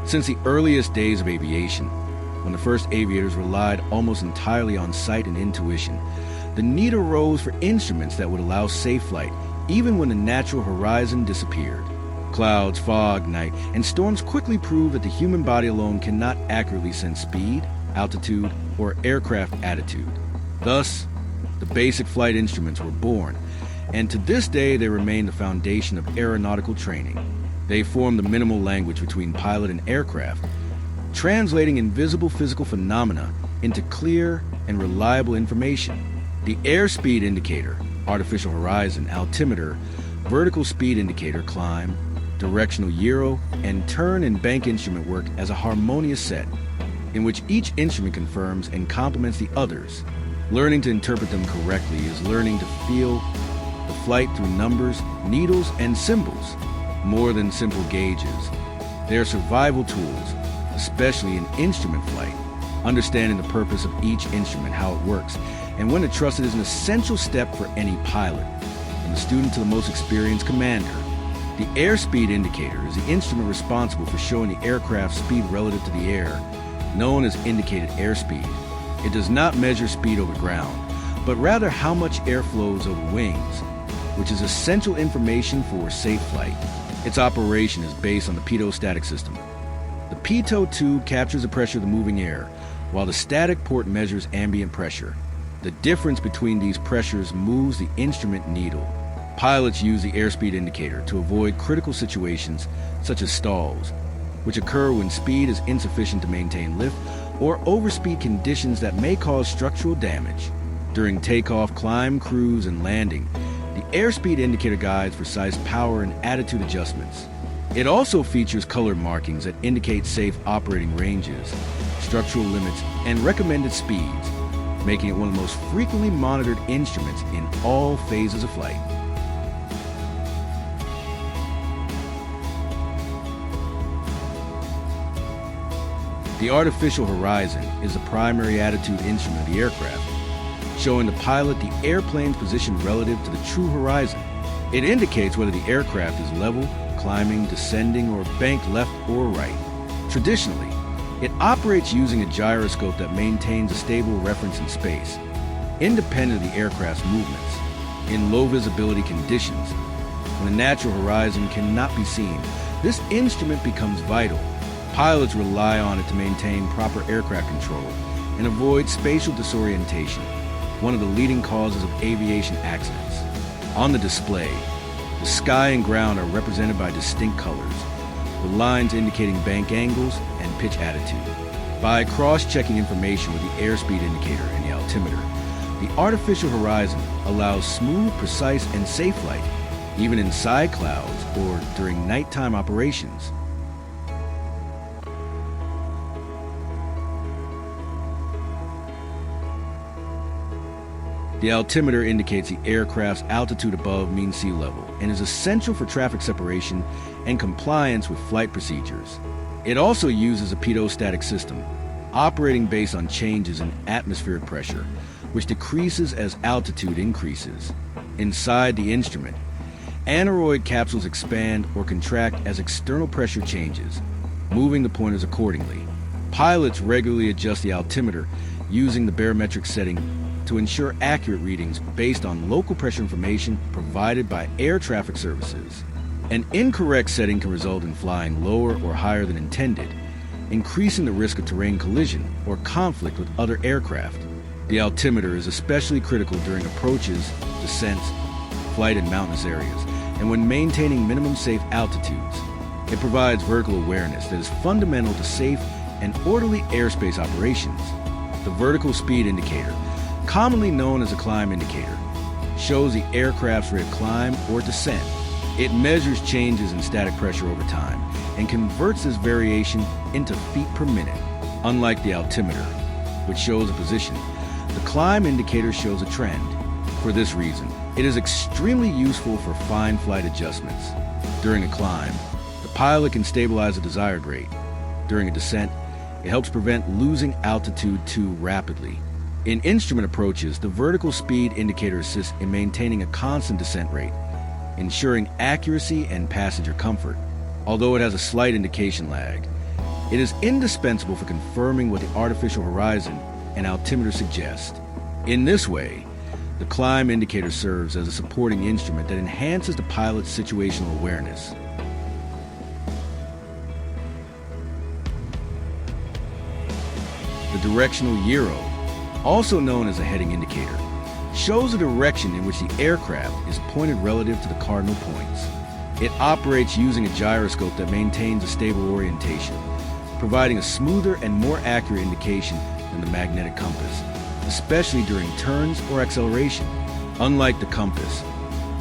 Since the earliest days of aviation, when the first aviators relied almost entirely on sight and intuition, the need arose for instruments that would allow safe flight even when the natural horizon disappeared. Clouds, fog, night, and storms quickly proved that the human body alone cannot accurately sense speed, altitude, or aircraft attitude. Thus, the basic flight instruments were born, and to this day they remain the foundation of aeronautical training. They form the minimal language between pilot and aircraft, translating invisible physical phenomena into clear and reliable information. The airspeed indicator, artificial horizon, altimeter, vertical speed indicator, climb, directional gyro, and turn and bank instrument work as a harmonious set, in which each instrument confirms and complements the others. Learning to interpret them correctly is learning to feel the flight through numbers, needles, and symbols. More than simple gauges, they are survival tools, especially in instrument flight. Understanding the purpose of each instrument, how it works, and when to trust it is an essential step for any pilot, from the student to the most experienced commander. The airspeed indicator is the instrument responsible for showing the aircraft's speed relative to the air, known as indicated airspeed. It does not measure speed over ground, but rather how much air flows over wings, which is essential information for safe flight. Its operation is based on the pitot-static system. The pitot tube captures the pressure of the moving air, while the static port measures ambient pressure. The difference between these pressures moves the instrument needle. Pilots use the airspeed indicator to avoid critical situations such as stalls, which occur when speed is insufficient to maintain lift, or overspeed conditions that may cause structural damage. During takeoff, climb, cruise, and landing, the airspeed indicator guides precise power and attitude adjustments. It also features color markings that indicate safe operating ranges, structural limits, and recommended speeds, making it one of the most frequently monitored instruments in all phases of flight. The artificial horizon is the primary attitude instrument of the aircraft, showing the pilot the airplane's position relative to the true horizon. It indicates whether the aircraft is level, climbing, descending, or banked left or right. Traditionally, it operates using a gyroscope that maintains a stable reference in space, independent of the aircraft's movements. In low visibility conditions, when the natural horizon cannot be seen, this instrument becomes vital. Pilots rely on it to maintain proper aircraft control and avoid spatial disorientation, one of the leading causes of aviation accidents. On the display, the sky and ground are represented by distinct colors, with lines indicating bank angles and pitch attitude. By cross-checking information with the airspeed indicator and the altimeter, the artificial horizon allows smooth, precise, and safe flight, even in side clouds or during nighttime operations. The altimeter indicates the aircraft's altitude above mean sea level and is essential for traffic separation and compliance with flight procedures. It also uses a pitot-static system, operating based on changes in atmospheric pressure, which decreases as altitude increases. Inside the instrument, aneroid capsules expand or contract as external pressure changes, moving the pointers accordingly. Pilots regularly adjust the altimeter using the barometric setting to ensure accurate readings based on local pressure information provided by air traffic services. An incorrect setting can result in flying lower or higher than intended, increasing the risk of terrain collision or conflict with other aircraft. The altimeter is especially critical during approaches, descents, flight in mountainous areas, and when maintaining minimum safe altitudes. It provides vertical awareness that is fundamental to safe and orderly airspace operations. The vertical speed indicator, commonly known as a climb indicator, shows the aircraft's rate of climb or descent. It measures changes in static pressure over time and converts this variation into feet per minute. Unlike the altimeter, which shows a position, the climb indicator shows a trend. For this reason, it is extremely useful for fine flight adjustments. During a climb, the pilot can stabilize the desired rate. During a descent, it helps prevent losing altitude too rapidly. In instrument approaches, the vertical speed indicator assists in maintaining a constant descent rate, ensuring accuracy and passenger comfort. Although it has a slight indication lag, It is indispensable for confirming what the artificial horizon and altimeter suggest. In this way, the climb indicator serves as a supporting instrument that enhances the pilot's situational awareness. The directional gyro, also known as a heading indicator, shows the direction in which the aircraft is pointed relative to the cardinal points. It operates using a gyroscope that maintains a stable orientation, providing a smoother and more accurate indication than the magnetic compass, especially during turns or acceleration. Unlike the compass,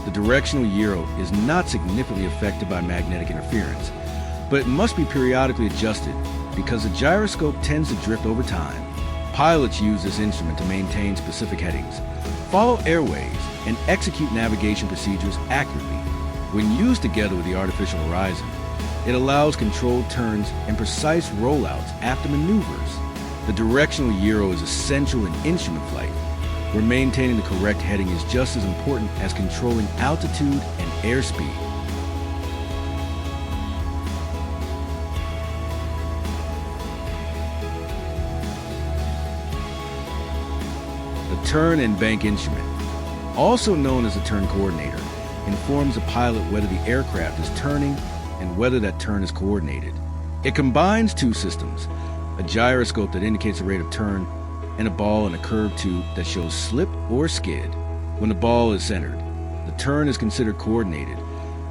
the directional gyro is not significantly affected by magnetic interference, but it must be periodically adjusted because the gyroscope tends to drift over time. Pilots use this instrument to maintain specific headings, follow airways, and execute navigation procedures accurately. When used together with the artificial horizon, it allows controlled turns and precise rollouts after maneuvers. The directional gyro is essential in instrument flight, where maintaining the correct heading is just as important as controlling altitude and airspeed. The turn and bank instrument, also known as the turn coordinator, informs the pilot whether the aircraft is turning and whether that turn is coordinated. It combines two systems, a gyroscope that indicates the rate of turn and a ball in a curved tube that shows slip or skid. When the ball is centered, the turn is considered coordinated,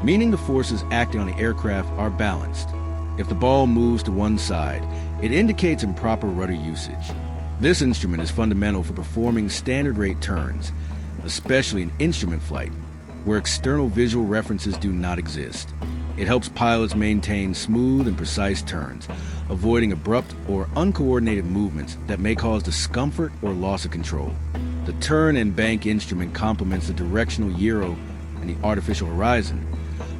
meaning the forces acting on the aircraft are balanced. If the ball moves to one side, it indicates improper rudder usage. This instrument is fundamental for performing standard rate turns, especially in instrument flight, where external visual references do not exist. It helps pilots maintain smooth and precise turns, avoiding abrupt or uncoordinated movements that may cause discomfort or loss of control. The turn and bank instrument complements the directional gyro and the artificial horizon,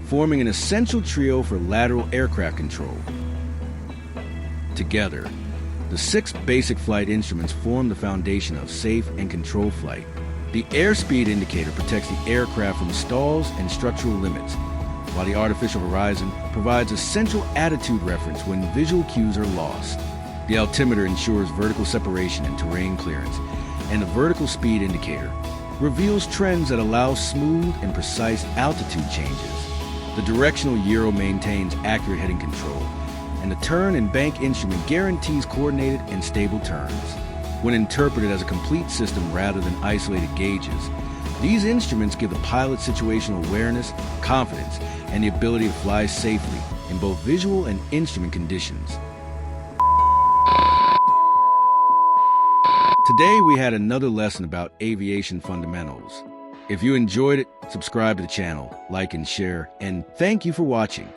forming an essential trio for lateral aircraft control. Together, the 6 basic flight instruments form the foundation of safe and controlled flight. The airspeed indicator protects the aircraft from stalls and structural limits, while the artificial horizon provides a central attitude reference when visual cues are lost. The altimeter ensures vertical separation and terrain clearance, and the vertical speed indicator reveals trends that allow smooth and precise altitude changes. The directional gyro maintains accurate heading control, and the turn and bank instrument guarantees coordinated and stable turns. When interpreted as a complete system rather than isolated gauges, these instruments give the pilot situational awareness, confidence, and the ability to fly safely in both visual and instrument conditions. Today we had another lesson about aviation fundamentals. If you enjoyed it, subscribe to the channel, like and share, and thank you for watching.